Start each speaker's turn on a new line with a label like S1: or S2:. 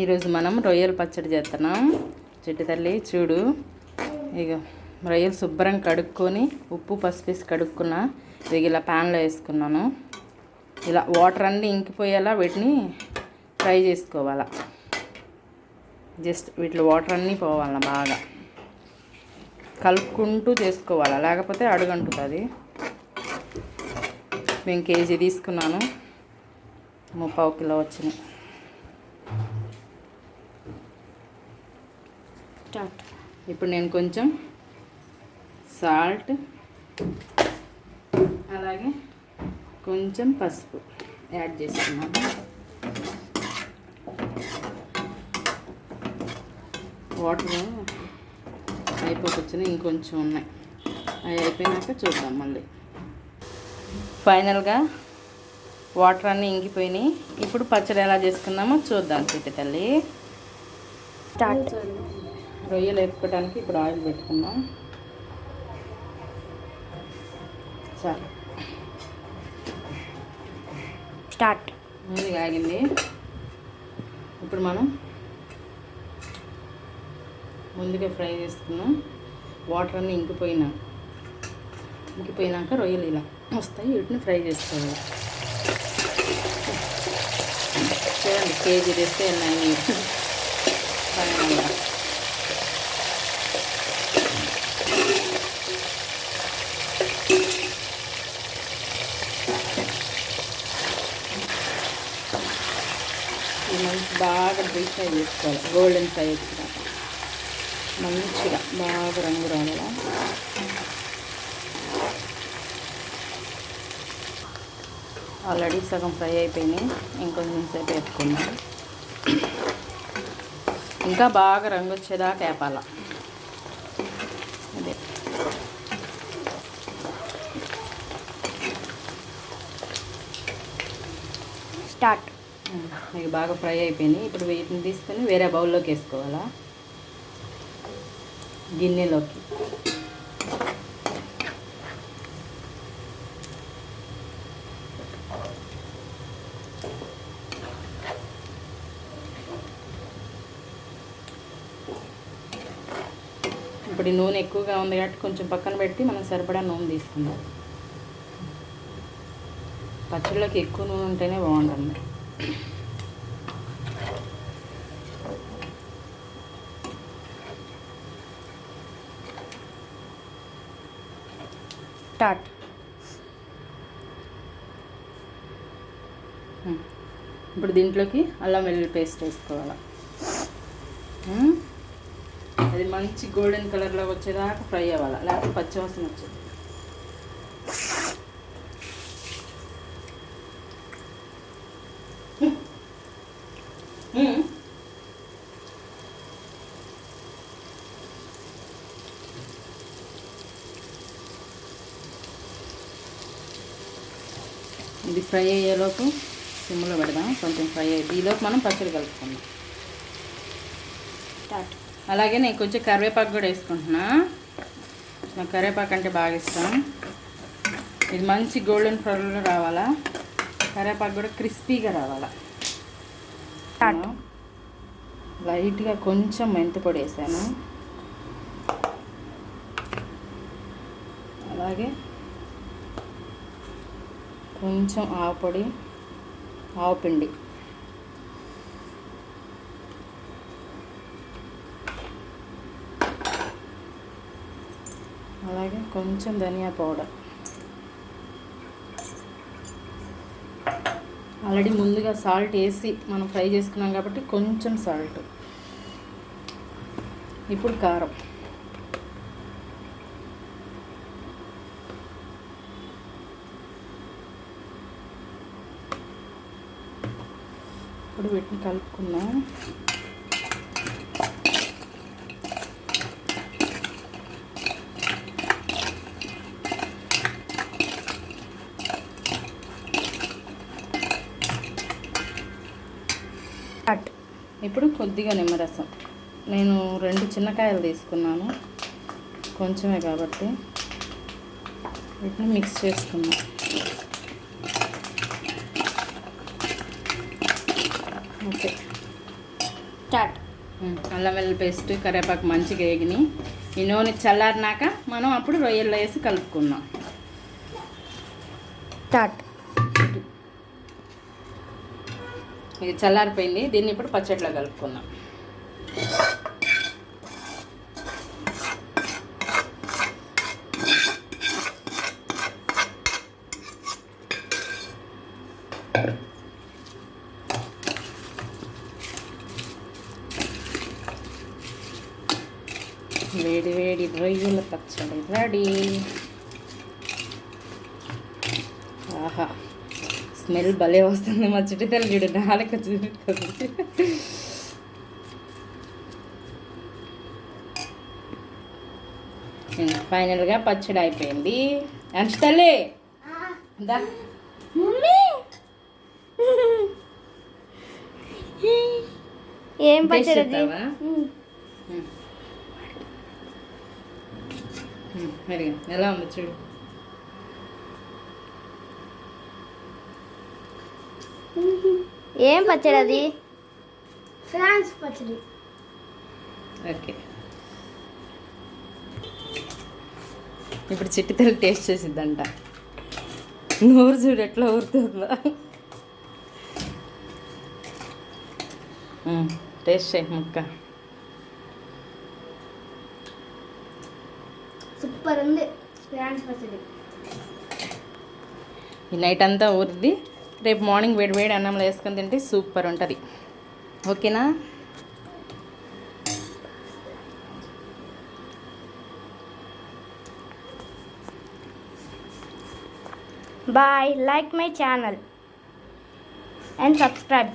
S1: ఈరోజు మనం రొయ్యల పచ్చడి చేస్తున్నాం. చెట్టు తల్లి చూడు, ఇక రొయ్యలు శుభ్రంగా కడుక్కొని ఉప్పు పసుపు వేసి కడుక్కున్నా. ఇక ఇలా ప్యాన్లో వేసుకున్నాను. ఇలా వాటర్ అన్నీ ఇంకిపోయేలా వీటిని ఫ్రై చేసుకోవాలా. జస్ట్ వీటిలో వాటర్ అన్నీ పోవాలా, బాగా కలుపుకుంటూ చేసుకోవాలా, లేకపోతే అడుగంటుతుంది. నేను కేజీ తీసుకున్నాను, 30 కిలో వచ్చినాయి. ఇప్పుడు నేను కొంచెం సాల్ట్ అలాగే కొంచెం పసుపు యాడ్ చేస్తున్నాను. వాటర్ అయిపోకొచ్చిన ఇంకొంచెం ఉన్నాయి, అవి అయిపోయినాక చూద్దాం మళ్ళీ. ఫైనల్గా వాటర్ అన్నీ ఇంకిపోయినాయి. ఇప్పుడు పచ్చడి ఎలా చేసుకుందామో చూద్దాం చిట్టి తల్లి. రొయ్యలు వేపుకోవడానికి ఇప్పుడు ఆయిల్ పెట్టుకుందాం. సరే స్టార్ట్. ముందుగా ఆగింది. ఇప్పుడు మనం ముందుగా ఫ్రై చేసుకున్నాం. వాటర్ అన్నీ ఇంకిపోయినాక రొయ్యలు ఇలా వస్తాయి, వీటిని ఫ్రై చేసుకోవాలి. చూడండి, కేజీ తెస్తే ఎన్ని ఫైనల్గా. మంచి బాగా డీప్ ఫ్రై చేసుకోవాలి. గోల్డెన్ ఫ్రై వచ్చినాక మంచిగా బాగా రంగు రావాలా. ఆల్రెడీ సగం ఫ్రై అయిపోయినాయి, ఇంకొంచెం సేపు వేపుకుందాం. ఇంకా బాగా రంగు వచ్చేదాకా వేపాల. అదే స్టార్ట్. ఇవి బాగా ఫ్రై అయిపోయినాయి. ఇప్పుడు వీటిని తీసుకొని వేరే బౌల్లోకి వేసుకోవాలా, గిన్నెలోకి. ఇప్పుడు ఈ నూనె ఎక్కువగా ఉంది కాబట్టి కొంచెం పక్కన పెట్టి మనం సరిపడా నూనె తీసుకుందాం. పచ్చళ్ళకి ఎక్కువ నూనె ఉంటేనే బాగుంటుంది. స్టార్ట్. ఇప్పుడు దీంట్లోకి అల్లం వెల్లుల్లి పేస్ట్ వేసుకోవాలి. అది మంచి గోల్డెన్ కలర్లో వచ్చేదాకా ఫ్రై అవ్వాలి, లేకపోతే పచ్చివాసన వచ్చేది. ఇది ఫ్రై అయ్యేలోపు సిమ్లో పెడదాం, కొంచెం ఫ్రై అయ్యి ఈలోపు మనం పచ్చడి కలుపుకుందాం. స్టార్ట్. అలాగే నేను కొంచెం కరివేపాకు కూడా వేసుకుంటున్నా. నాకు కరివేపాకు అంటే బాగా ఇష్టం. ఇది మంచి గోల్డెన్ కలర్లో రావాలా, కరివేపాకు కూడా క్రిస్పీగా రావాలా. లైట్గా కొంచెం మెంతి పొడి వేసాను, అలాగే కొంచెం ఆవు పొడి, ఆవు పిండి, అలాగే కొంచెం ధనియా పౌడర్. ఆల్రెడీ ముందుగా సాల్ట్ వేసి మనం ఫ్రై చేసుకున్నాం కాబట్టి కొంచెం సాల్ట్. ఇప్పుడు కారం. ఇప్పుడు వీటిని కలుపుకుందాం. ఇప్పుడు కొద్దిగా నిమ్మరసం. నేను 2 చిన్నకాయలు తీసుకున్నాను, కొంచెమే కాబట్టి వీటిని మిక్స్ చేసుకుందాం. Okay,
S2: start.
S1: అల్లం వెల్లుల్లి పేస్ట్ కరివేపాకు మంచిగా వేగిని ఈ నూనె చల్లారినాక మనం అప్పుడు రొయ్యల్లో వేసి కలుపుకుందాం.
S2: స్టార్ట్.
S1: ఇది చల్లారిపోయింది, దీన్ని ఇప్పుడు పచ్చడిలో కలుపుకుందాం. వేడి వేడి రొయ్యల పచ్చడి రెడీ. ఆహా, స్మెల్ భలే వస్తుంది. మా చిట్టి తల్లి చూడు నాలుక చూస్తుంది. ఫైనల్గా పచ్చడి అయిపోయింది. అంచు తల్లి దా.
S2: ఏం పచ్చడి?
S1: మరి ఎలా ఉంది చూడు.
S2: ఏం పచ్చడి అది? ఫ్రాన్స్ పచ్చడి.
S1: ఓకే, ఇప్పుడు చిట్టి తల్లి టేస్ట్ చేసిద్దంట. నోరు చూడు ఎట్లా ఊరుతుందా. టేస్ట్ చేయి ముక్క.
S2: సూపర్ ఉంది ఫ్రాన్స్ పచ్చడి.
S1: ఈ నైట్ అంతా ఊరిది, రేపు మార్నింగ్ వేడి వేడి అన్నంలో వేసుకొని తింటే సూపర్ ఉంటుంది. ఓకేనా?
S2: Bye. Like my channel and subscribe.